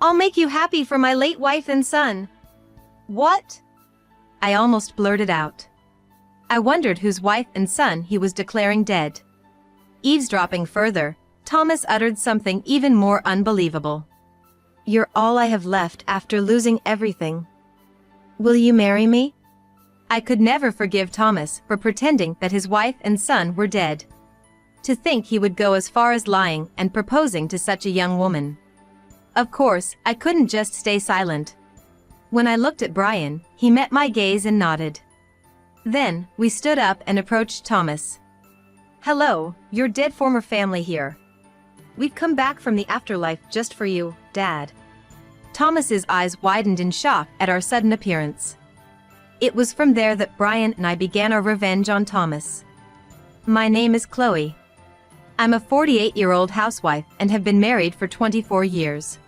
I'll make you happy for my late wife and son." "What?" I almost blurted out. I wondered whose wife and son he was declaring dead. Eavesdropping further, Thomas uttered something even more unbelievable. "You're all I have left after losing everything. Will you marry me?" I could never forgive Thomas for pretending that his wife and son were dead. To think he would go as far as lying and proposing to such a young woman. Of course, I couldn't just stay silent. When I looked at Brian, he met my gaze and nodded. Then, we stood up and approached Thomas. "Hello, your dead former family here. We've come back from the afterlife just for you, Dad." Thomas's eyes widened in shock at our sudden appearance. It was from there that Brian and I began our revenge on Thomas. "My name is Chloe. I'm a 48-year-old housewife and have been married for 24 years.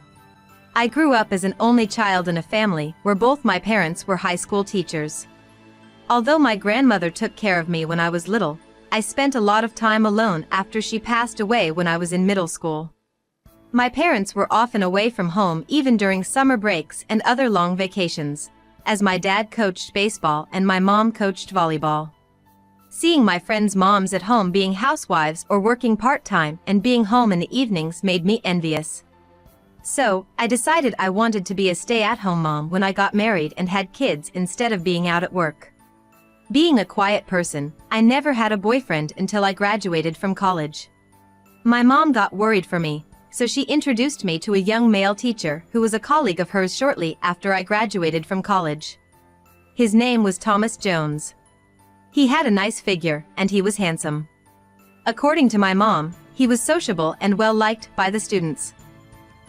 I grew up as an only child in a family where both my parents were high school teachers. Although my grandmother took care of me when I was little, I spent a lot of time alone after she passed away when I was in middle school. My parents were often away from home even during summer breaks and other long vacations, as my dad coached baseball and my mom coached volleyball. Seeing my friends' moms at home being housewives or working part-time and being home in the evenings made me envious. So, I decided I wanted to be a stay-at-home mom when I got married and had kids instead of being out at work. Being a quiet person, I never had a boyfriend until I graduated from college. My mom got worried for me, so she introduced me to a young male teacher who was a colleague of hers shortly after I graduated from college. His name was Thomas Jones. He had a nice figure, and he was handsome. According to my mom, he was sociable and well-liked by the students.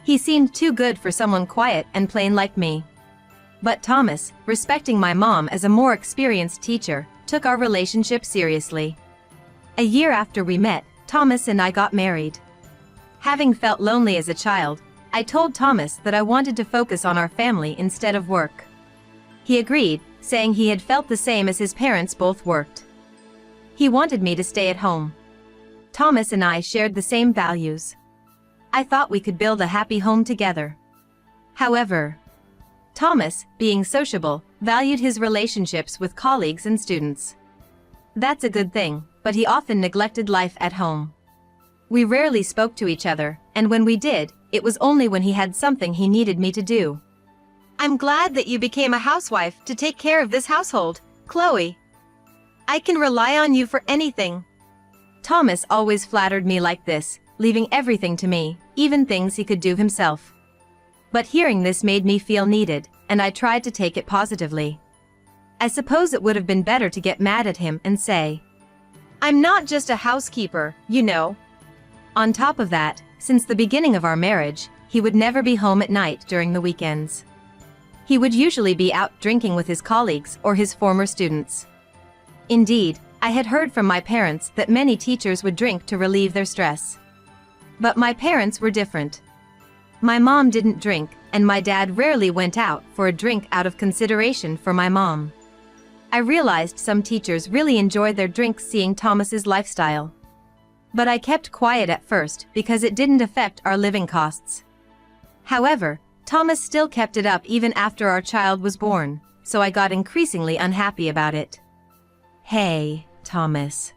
He seemed too good for someone quiet and plain like me. But Thomas, respecting my mom as a more experienced teacher, took our relationship seriously. A year after we met, Thomas and I got married. Having felt lonely as a child, I told Thomas that I wanted to focus on our family instead of work. He agreed, saying he had felt the same as his parents both worked. He wanted me to stay at home. Thomas and I shared the same values. I thought we could build a happy home together. However, Thomas, being sociable, valued his relationships with colleagues and students. That's a good thing, but he often neglected life at home. We rarely spoke to each other, and when we did, it was only when he had something he needed me to do. "I'm glad that you became a housewife to take care of this household, Chloe. I can rely on you for anything." Thomas always flattered me like this, leaving everything to me, even things he could do himself. But hearing this made me feel needed, and I tried to take it positively. I suppose it would have been better to get mad at him and say, "I'm not just a housekeeper, you know." On top of that, since the beginning of our marriage, he would never be home at night during the weekends. He would usually be out drinking with his colleagues or his former students. Indeed, I had heard from my parents that many teachers would drink to relieve their stress. But my parents were different. My mom didn't drink, and my dad rarely went out for a drink out of consideration for my mom. I realized some teachers really enjoyed their drinks seeing Thomas's lifestyle. But I kept quiet at first because it didn't affect our living costs. However, Thomas still kept it up even after our child was born, so I got increasingly unhappy about it. "Hey, Thomas.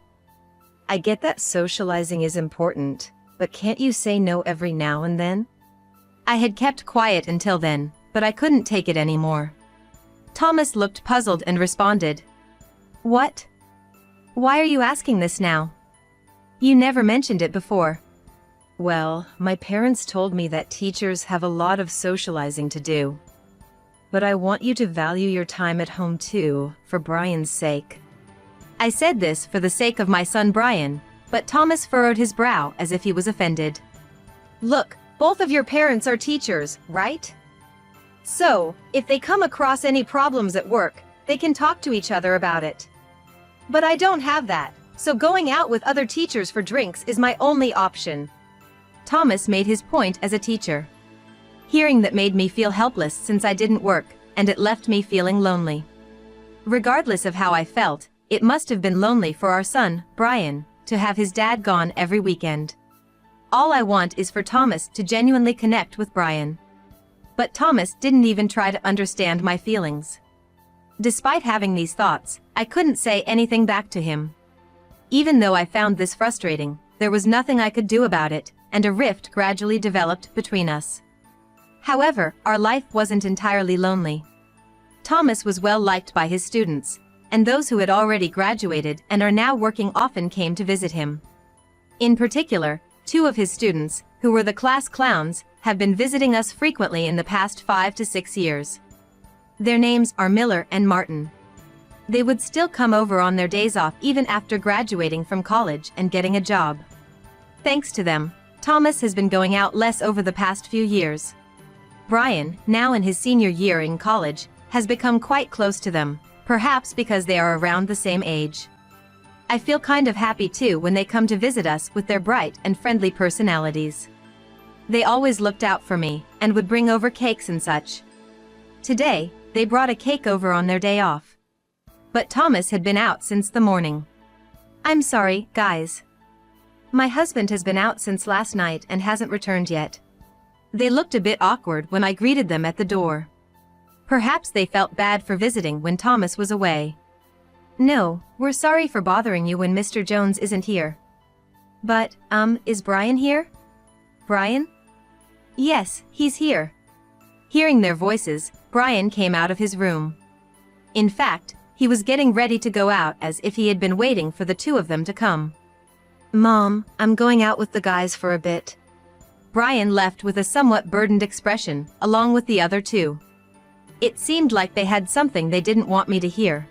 I get that socializing is important, but can't you say no every now and then?" I had kept quiet until then, but I couldn't take it anymore. Thomas looked puzzled and responded, "What? Why are you asking this now? You never mentioned it before." "Well, my parents told me that teachers have a lot of socializing to do. But I want you to value your time at home too, for Brian's sake." I said this for the sake of my son Brian, but Thomas furrowed his brow as if he was offended. "Look, both of your parents are teachers, right? So, if they come across any problems at work, they can talk to each other about it. But I don't have that, so going out with other teachers for drinks is my only option." Thomas made his point as a teacher. Hearing that made me feel helpless since I didn't work, and it left me feeling lonely. Regardless of how I felt, it must have been lonely for our son, Brian, to have his dad gone every weekend. All I want is for Thomas to genuinely connect with Brian. But Thomas didn't even try to understand my feelings. Despite having these thoughts, I couldn't say anything back to him. Even though I found this frustrating, there was nothing I could do about it, and a rift gradually developed between us. However, our life wasn't entirely lonely. Thomas was well liked by his students, and those who had already graduated and are now working often came to visit him. In particular, 2 of his students, who were the class clowns, have been visiting us frequently in the past 5 to 6 years. Their names are Miller and Martin. They would still come over on their days off even after graduating from college and getting a job. Thanks to them, Thomas has been going out less over the past few years. Brian, now in his senior year in college, has become quite close to them, perhaps because they are around the same age. I feel kind of happy too when they come to visit us with their bright and friendly personalities. They always looked out for me and would bring over cakes and such. Today, they brought a cake over on their day off. But Thomas had been out since the morning. I'm sorry, guys. My husband has been out since last night and hasn't returned yet. They looked a bit awkward when I greeted them at the door. Perhaps they felt bad for visiting when Thomas was away. No, we're sorry for bothering you when Mr. Jones isn't here. But, is Brian here? Brian? Yes, he's here. Hearing their voices, Brian came out of his room. In fact, he was getting ready to go out as if he had been waiting for the 2 of them to come. Mom, I'm going out with the guys for a bit. Brian left with a somewhat burdened expression, along with the other 2. It seemed like they had something they didn't want me to hear.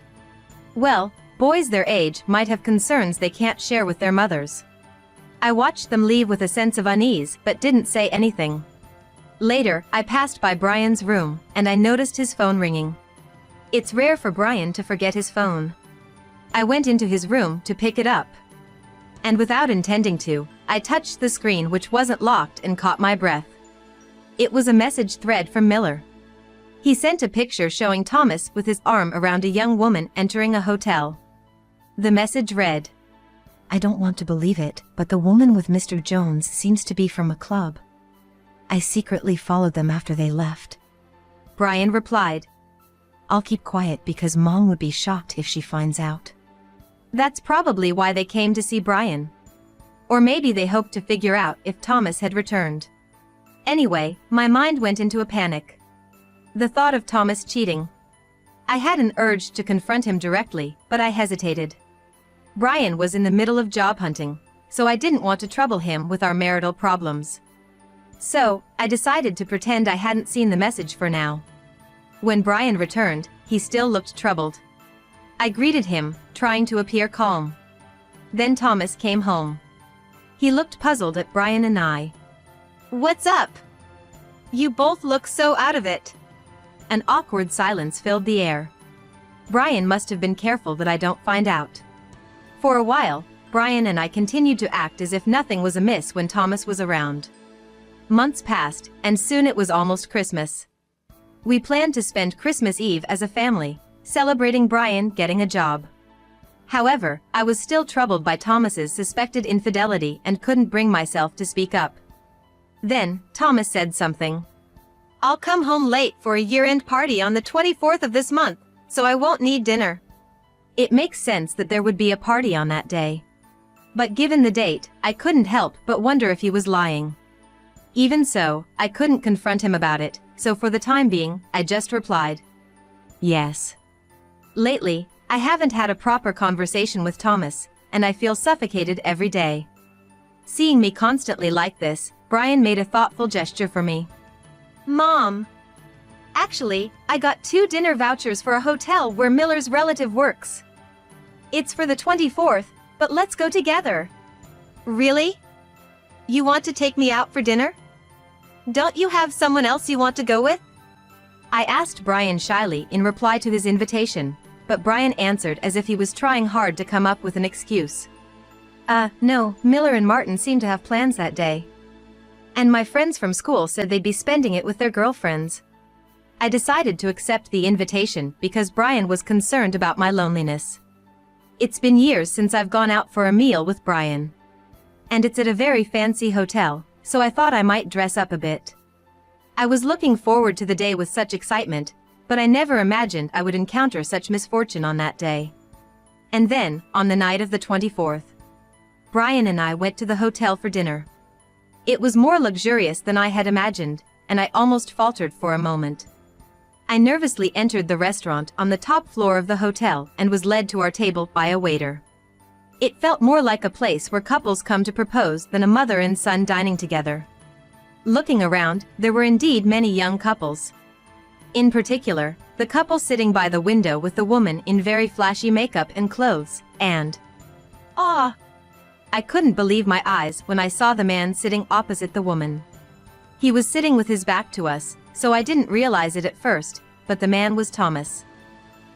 Well, boys their age might have concerns they can't share with their mothers. I watched them leave with a sense of unease but didn't say anything. Later, I passed by Brian's room, and I noticed his phone ringing. It's rare for Brian to forget his phone. I went into his room to pick it up. And without intending to, I touched the screen which wasn't locked and caught my breath. It was a message thread from Miller. He sent a picture showing Thomas with his arm around a young woman entering a hotel. The message read, I don't want to believe it, but the woman with Mr. Jones seems to be from a club. I secretly followed them after they left. Brian replied, I'll keep quiet because Mom would be shocked if she finds out. That's probably why they came to see Brian. Or maybe they hoped to figure out if Thomas had returned. Anyway, my mind went into a panic. The thought of Thomas cheating. I had an urge to confront him directly, but I hesitated. Brian was in the middle of job hunting, so I didn't want to trouble him with our marital problems. So, I decided to pretend I hadn't seen the message for now. When Brian returned, he still looked troubled. I greeted him, trying to appear calm. Then Thomas came home. He looked puzzled at Brian and I. What's up? You both look so out of it. An awkward silence filled the air. Brian must have been careful that I don't find out. For a while, Brian and I continued to act as if nothing was amiss when Thomas was around. Months passed, and soon it was almost Christmas. We planned to spend Christmas Eve as a family, celebrating Brian getting a job. However, I was still troubled by Thomas's suspected infidelity and couldn't bring myself to speak up. Then, Thomas said something. I'll come home late for a year-end party on the 24th of this month, so I won't need dinner. It makes sense that there would be a party on that day. But given the date, I couldn't help but wonder if he was lying. Even so, I couldn't confront him about it, so for the time being, I just replied, yes. Lately, I haven't had a proper conversation with Thomas, and I feel suffocated every day. Seeing me constantly like this, Brian made a thoughtful gesture for me. Mom! Actually, I got 2 dinner vouchers for a hotel where Miller's relative works. It's for the 24th, but let's go together. Really? You want to take me out for dinner? Don't you have someone else you want to go with? I asked Brian shyly in reply to his invitation, but Brian answered as if he was trying hard to come up with an excuse. No, Miller and Martin seem to have plans that day. And my friends from school said they'd be spending it with their girlfriends. I decided to accept the invitation because Brian was concerned about my loneliness. It's been years since I've gone out for a meal with Brian. And it's at a very fancy hotel, so I thought I might dress up a bit. I was looking forward to the day with such excitement, but I never imagined I would encounter such misfortune on that day. And then, on the night of the 24th, Brian and I went to the hotel for dinner. It was more luxurious than I had imagined, and I almost faltered for a moment. I nervously entered the restaurant on the top floor of the hotel and was led to our table by a waiter. It felt more like a place where couples come to propose than a mother and son dining together. Looking around, there were indeed many young couples. In particular, the couple sitting by the window with the woman in very flashy makeup and clothes, and... Ah! I couldn't believe my eyes when I saw the man sitting opposite the woman. He was sitting with his back to us, so I didn't realize it at first, but the man was Thomas.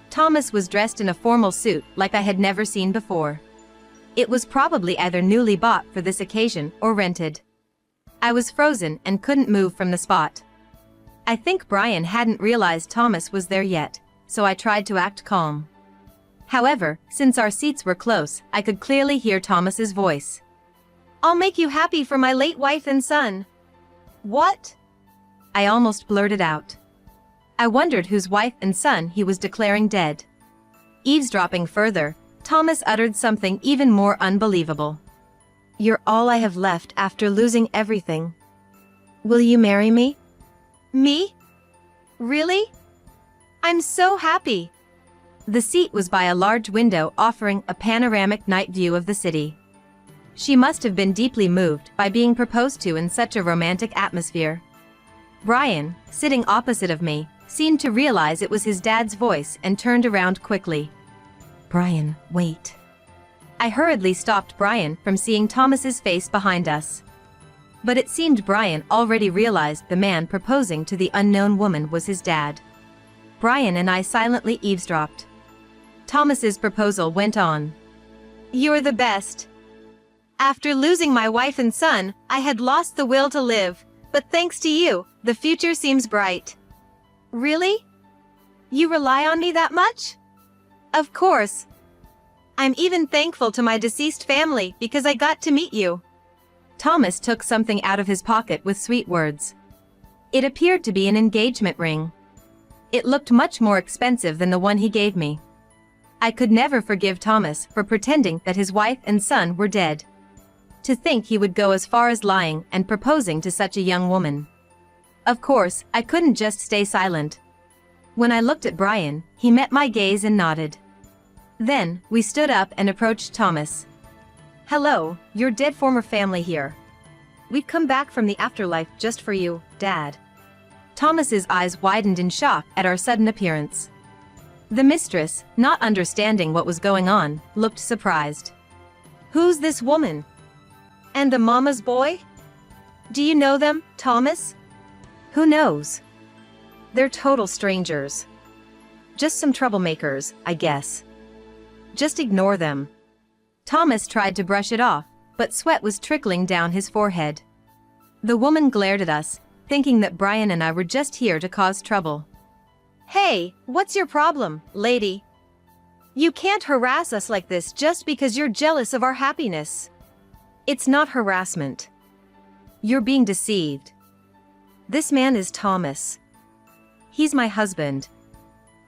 Thomas was dressed in a formal suit like I had never seen before. It was probably either newly bought for this occasion or rented. I was frozen and couldn't move from the spot. I think Brian hadn't realized Thomas was there yet, so I tried to act calm. However, since our seats were close, I could clearly hear Thomas's voice. "I'll make you happy for my late wife and son." "What?" I almost blurted out. I wondered whose wife and son he was declaring dead. Eavesdropping further, Thomas uttered something even more unbelievable. "You're all I have left after losing everything. Will you marry me?" "Me? Really? I'm so happy." The seat was by a large window offering a panoramic night view of the city. She must have been deeply moved by being proposed to in such a romantic atmosphere. Brian, sitting opposite of me, seemed to realize it was his dad's voice and turned around quickly. "Brian, wait." I hurriedly stopped Brian from seeing Thomas's face behind us. But it seemed Brian already realized the man proposing to the unknown woman was his dad. Brian and I silently eavesdropped. Thomas's proposal went on. "You're the best. After losing my wife and son, I had lost the will to live, but thanks to you, the future seems bright." "Really? You rely on me that much?" "Of course. I'm even thankful to my deceased family because I got to meet you." Thomas took something out of his pocket with sweet words. It appeared to be an engagement ring. It looked much more expensive than the one he gave me. I could never forgive Thomas for pretending that his wife and son were dead. To think he would go as far as lying and proposing to such a young woman. Of course, I couldn't just stay silent. When I looked at Brian, he met my gaze and nodded. Then, we stood up and approached Thomas. "Hello, your dead former family here. We've come back from the afterlife just for you, Dad." Thomas's eyes widened in shock at our sudden appearance. The mistress, not understanding what was going on, looked surprised. "Who's this woman? And the mama's boy? Do you know them, Thomas?" "Who knows? They're total strangers. Just some troublemakers, I guess. Just ignore them." Thomas tried to brush it off, but sweat was trickling down his forehead. The woman glared at us, thinking that Brian and I were just here to cause trouble. "Hey, what's your problem, lady? You can't harass us like this just because you're jealous of our happiness." "It's not harassment. You're being deceived. This man is Thomas. He's my husband."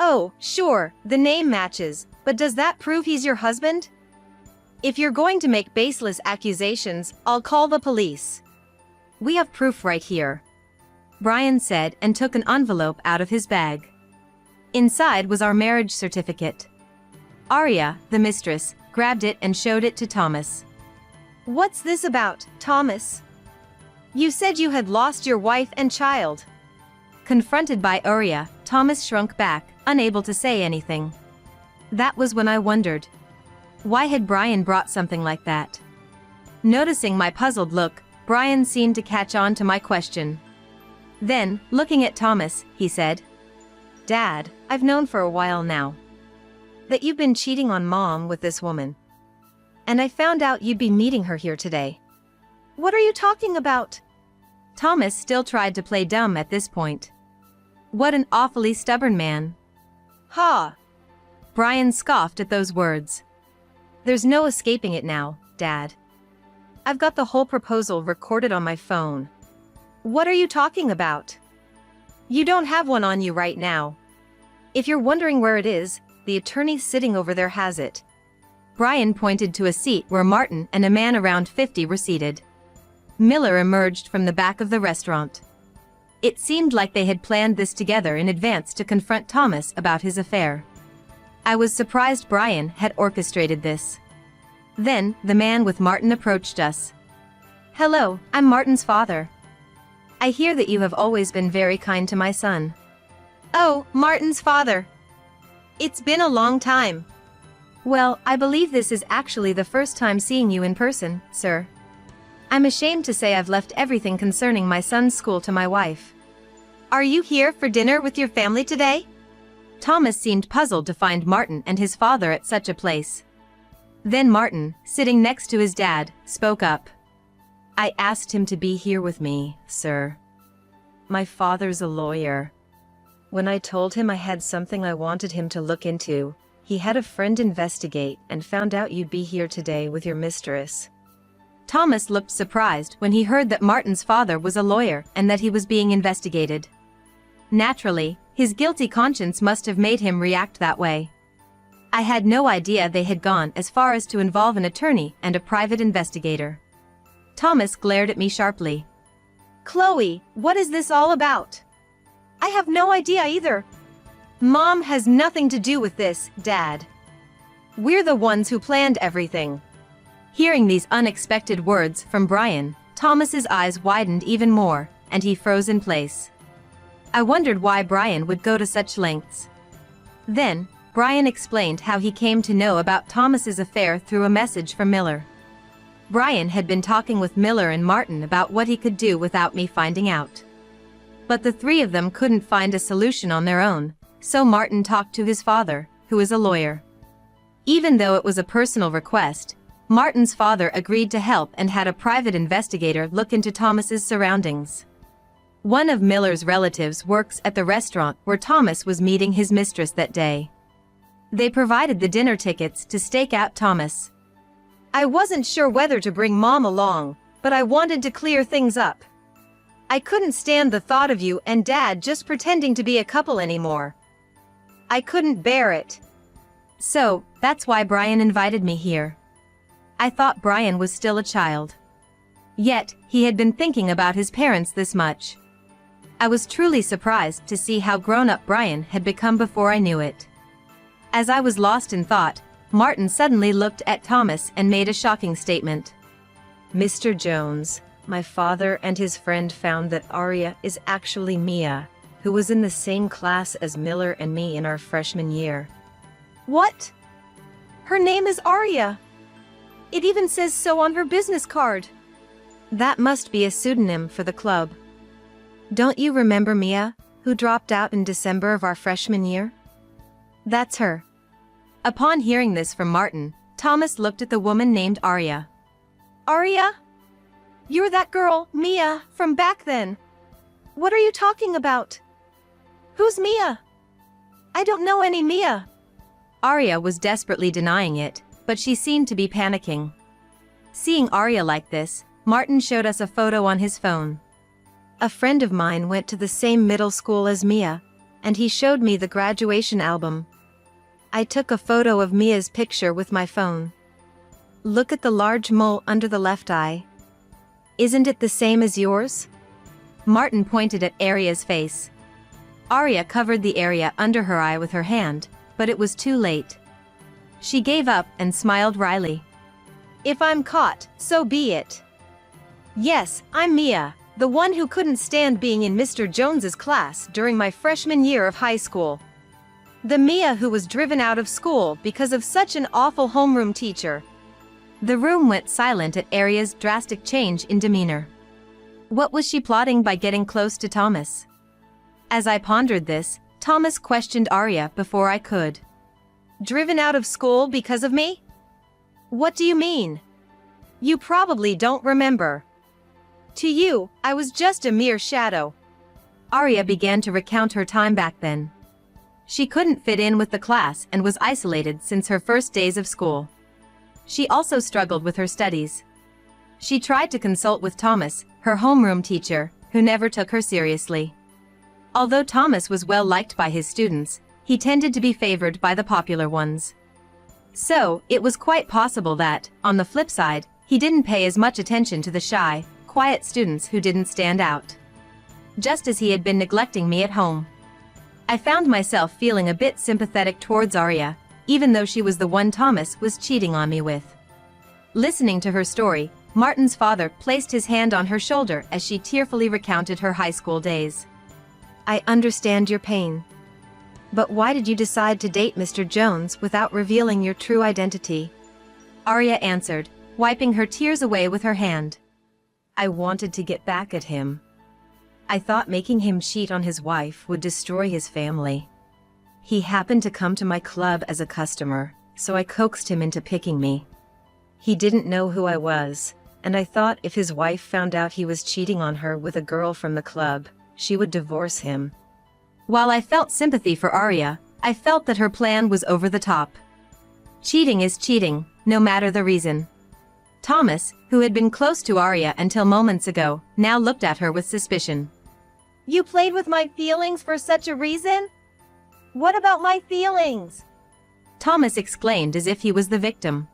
"Oh, sure, the name matches, but does that prove he's your husband? If you're going to make baseless accusations, I'll call the police." "We have proof right here," Brian said and took an envelope out of his bag. Inside was our marriage certificate. Arya, the mistress, grabbed it and showed it to Thomas. "What's this about, Thomas? You said you had lost your wife and child." Confronted by Arya, Thomas shrunk back, unable to say anything. That was when I wondered. Why had Brian brought something like that? Noticing my puzzled look, Brian seemed to catch on to my question. Then, looking at Thomas, he said, "Dad, I've known for a while now that you've been cheating on Mom with this woman. And I found out you'd be meeting her here today." "What are you talking about?" Thomas still tried to play dumb at this point. What an awfully stubborn man. "Ha!" Brian scoffed at those words. "There's no escaping it now, Dad. I've got the whole proposal recorded on my phone." "What are you talking about?" You don't have one on you right now. If you're wondering where it is, the attorney sitting over there has it. Brian pointed to a seat where Martin and a man around 50 were seated. Miller emerged from the back of the restaurant. It seemed like they had planned this together in advance to confront Thomas about his affair. I was surprised Brian had orchestrated this. Then, the man with Martin approached us. "Hello, I'm Martin's father. I hear that you have always been very kind to my son." "Oh, Martin's father. It's been a long time." "Well, I believe this is actually the first time seeing you in person, sir. I'm ashamed to say I've left everything concerning my son's school to my wife." "Are you here for dinner with your family today?" Thomas seemed puzzled to find Martin and his father at such a place. Then Martin, sitting next to his dad, spoke up. "I asked him to be here with me, sir. My father's a lawyer. When I told him I had something I wanted him to look into, he had a friend investigate and found out you'd be here today with your mistress." Thomas looked surprised when he heard that Martin's father was a lawyer and that he was being investigated. Naturally, his guilty conscience must have made him react that way. I had no idea they had gone as far as to involve an attorney and a private investigator. Thomas glared at me sharply. "Chloe, what is this all about?" "I have no idea either. Mom has nothing to do with this, Dad. We're the ones who planned everything." Hearing these unexpected words from Brian, Thomas's eyes widened even more, and he froze in place. I wondered why Brian would go to such lengths. Then, Brian explained how he came to know about Thomas's affair through a message from Miller. Brian had been talking with Miller and Martin about what he could do without me finding out. But the three of them couldn't find a solution on their own, so Martin talked to his father, who is a lawyer. Even though it was a personal request, Martin's father agreed to help and had a private investigator look into Thomas's surroundings. One of Miller's relatives works at the restaurant where Thomas was meeting his mistress that day. They provided the dinner tickets to stake out Thomas. "I wasn't sure whether to bring Mom along, but I wanted to clear things up. I couldn't stand the thought of you and Dad just pretending to be a couple anymore. I couldn't bear it. So, that's why Brian invited me here. I thought Brian was still a child. Yet, he had been thinking about his parents this much. I was truly surprised to see how grown-up Brian had become before I knew it." As I was lost in thought, Martin suddenly looked at Thomas and made a shocking statement. "Mr. Jones, my father and his friend found that Aria is actually Mia, who was in the same class as Miller and me in our freshman year." "What? Her name is Aria. It even says so on her business card." "That must be a pseudonym for the club. Don't you remember Mia, who dropped out in December of our freshman year? That's her." Upon hearing this from Martin, Thomas looked at the woman named Aria. "Aria? You're that girl, Mia, from back then. What are you talking about? Who's Mia? I don't know any Mia." Aria was desperately denying it, but she seemed to be panicking. Seeing Aria like this, Martin showed us a photo on his phone. "A friend of mine went to the same middle school as Mia, and he showed me the graduation album. I took a photo of Mia's picture with my phone. Look at the large mole under the left eye. Isn't it the same as yours?" Martin pointed at Aria's face. Aria covered the area under her eye with her hand, but it was too late. She gave up and smiled wryly. "If I'm caught, so be it. Yes, I'm Mia, the one who couldn't stand being in Mr. Jones's class during my freshman year of high school. The Mia who was driven out of school because of such an awful homeroom teacher." The room went silent at Aria's drastic change in demeanor. What was she plotting by getting close to Thomas? As I pondered this, Thomas questioned Aria before I could. "Driven out of school because of me? What do you mean? You probably don't remember. To you, I was just a mere shadow." Aria began to recount her time back then. She couldn't fit in with the class and was isolated since her first days of school. She also struggled with her studies. She tried to consult with Thomas, her homeroom teacher, who never took her seriously. Although Thomas was well liked by his students, he tended to be favored by the popular ones. So, it was quite possible that, on the flip side, he didn't pay as much attention to the shy, quiet students who didn't stand out. Just as he had been neglecting me at home. I found myself feeling a bit sympathetic towards Arya, even though she was the one Thomas was cheating on me with. Listening to her story, Martin's father placed his hand on her shoulder as she tearfully recounted her high school days. I understand your pain. But why did you decide to date Mr. Jones without revealing your true identity? Arya answered, wiping her tears away with her hand. I wanted to get back at him. I thought making him cheat on his wife would destroy his family. He happened to come to my club as a customer, so I coaxed him into picking me. He didn't know who I was, and I thought if his wife found out he was cheating on her with a girl from the club, she would divorce him. While I felt sympathy for Arya, I felt that her plan was over the top. Cheating is cheating, no matter the reason. Thomas, who had been close to Arya until moments ago, now looked at her with suspicion. You played with my feelings for such a reason? What about my feelings? Thomas exclaimed as if he was the victim.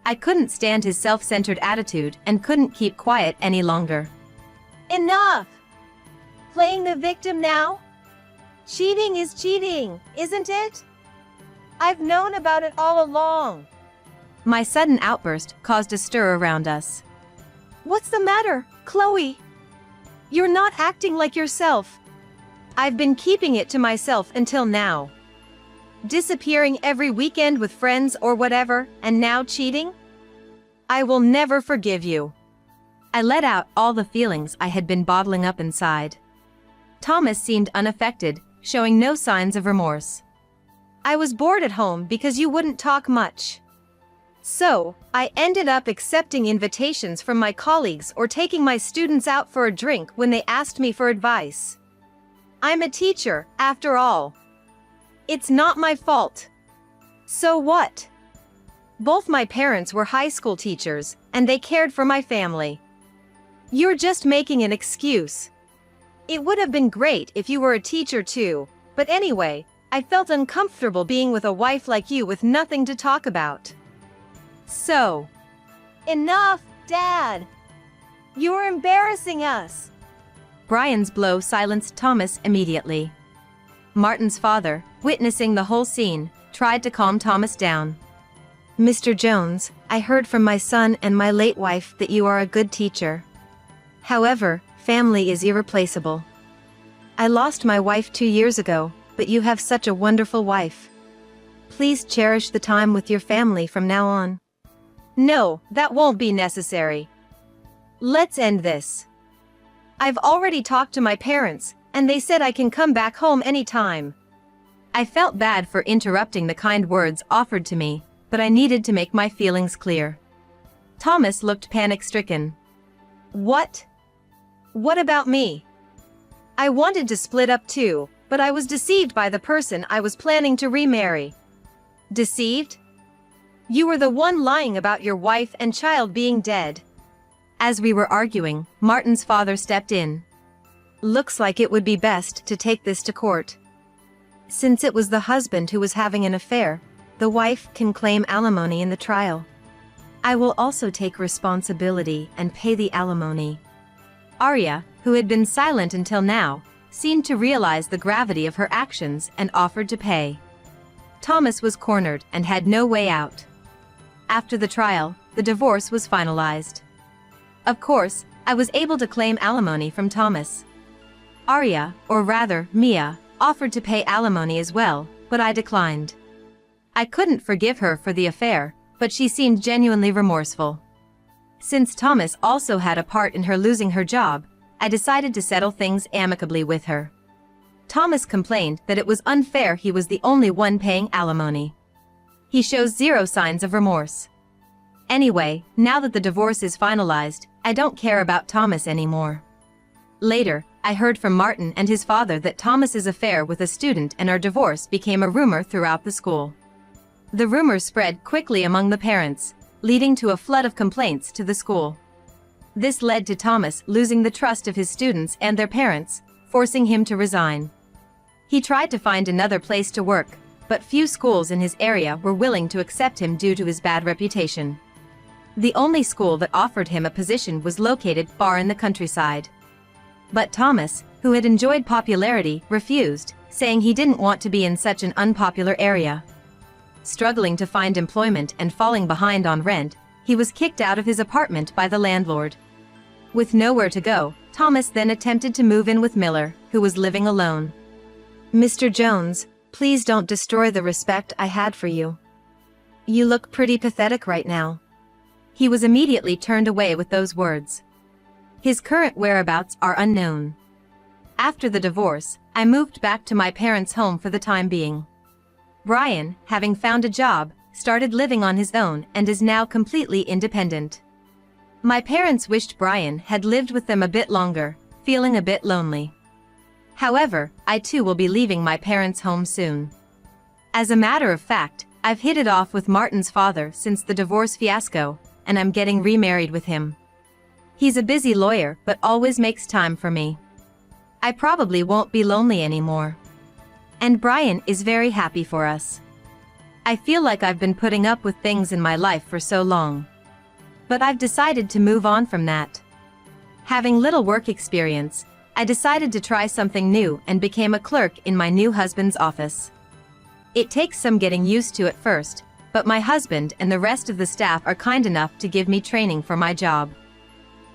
I couldn't stand his self-centered attitude and couldn't keep quiet any longer. Enough! Playing the victim now? Cheating is cheating, isn't it? I've known about it all along. My sudden outburst caused a stir around us. What's the matter, Chloe? You're not acting like yourself. I've been keeping it to myself until now. Disappearing every weekend with friends or whatever, and now cheating? I will never forgive you. I let out all the feelings I had been bottling up inside. Thomas seemed unaffected, showing no signs of remorse. I was bored at home because you wouldn't talk much. So, I ended up accepting invitations from my colleagues or taking my students out for a drink when they asked me for advice. I'm a teacher, after all. It's not my fault. So what? Both my parents were high school teachers, and they cared for my family. You're just making an excuse. It would have been great if you were a teacher too, but anyway, I felt uncomfortable being with a wife like you with nothing to talk about. So, enough, Dad! You're embarrassing us! Brian's blow silenced Thomas immediately. Martin's father, witnessing the whole scene, tried to calm Thomas down. Mr. Jones, I heard from my son and my late wife that you are a good teacher. However, family is irreplaceable. I lost my wife 2 years ago, but you have such a wonderful wife. Please cherish the time with your family from now on. No, that won't be necessary. Let's end this. I've already talked to my parents, and they said I can come back home anytime. I felt bad for interrupting the kind words offered to me, but I needed to make my feelings clear. Thomas looked panic-stricken. What? What about me? I wanted to split up too, but I was deceived by the person I was planning to remarry. Deceived? You were the one lying about your wife and child being dead. As we were arguing, Martin's father stepped in. Looks like it would be best to take this to court. Since it was the husband who was having an affair, the wife can claim alimony in the trial. I will also take responsibility and pay the alimony. Arya, who had been silent until now, seemed to realize the gravity of her actions and offered to pay. Thomas was cornered and had no way out. After the trial, the divorce was finalized. Of course, I was able to claim alimony from Thomas. Arya, or rather, Mia, offered to pay alimony as well, but I declined. I couldn't forgive her for the affair, but she seemed genuinely remorseful. Since Thomas also had a part in her losing her job, I decided to settle things amicably with her. Thomas complained that it was unfair he was the only one paying alimony. He shows zero signs of remorse. Anyway, now that the divorce is finalized, I don't care about Thomas anymore. Later, I heard from Martin and his father that Thomas's affair with a student and our divorce became a rumor throughout the school. The rumor spread quickly among the parents, leading to a flood of complaints to the school. This led to Thomas losing the trust of his students and their parents, forcing him to resign. He tried to find another place to work, but few schools in his area were willing to accept him due to his bad reputation. The only school that offered him a position was located far in the countryside. But Thomas, who had enjoyed popularity, refused, saying he didn't want to be in such an unpopular area. Struggling to find employment and falling behind on rent, he was kicked out of his apartment by the landlord. With nowhere to go, Thomas then attempted to move in with Miller, who was living alone. "Mr. Jones, please don't destroy the respect I had for you. You look pretty pathetic right now." He was immediately turned away with those words. His current whereabouts are unknown. After the divorce, I moved back to my parents' home for the time being. Brian, having found a job, started living on his own and is now completely independent. My parents wished Brian had lived with them a bit longer, feeling a bit lonely. However, I too will be leaving my parents' home soon. As a matter of fact, I've hit it off with Martin's father since the divorce fiasco, and I'm getting remarried with him. He's a busy lawyer but always makes time for me. I probably won't be lonely anymore. And Brian is very happy for us. I feel like I've been putting up with things in my life for so long. But I've decided to move on from that. Having little work experience, I decided to try something new and became a clerk in my new husband's office. It takes some getting used to at first, but my husband and the rest of the staff are kind enough to give me training for my job.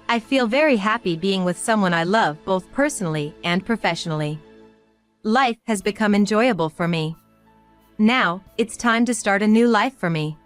I feel very happy being with someone I love both personally and professionally. Life has become enjoyable for me. Now, it's time to start a new life for me.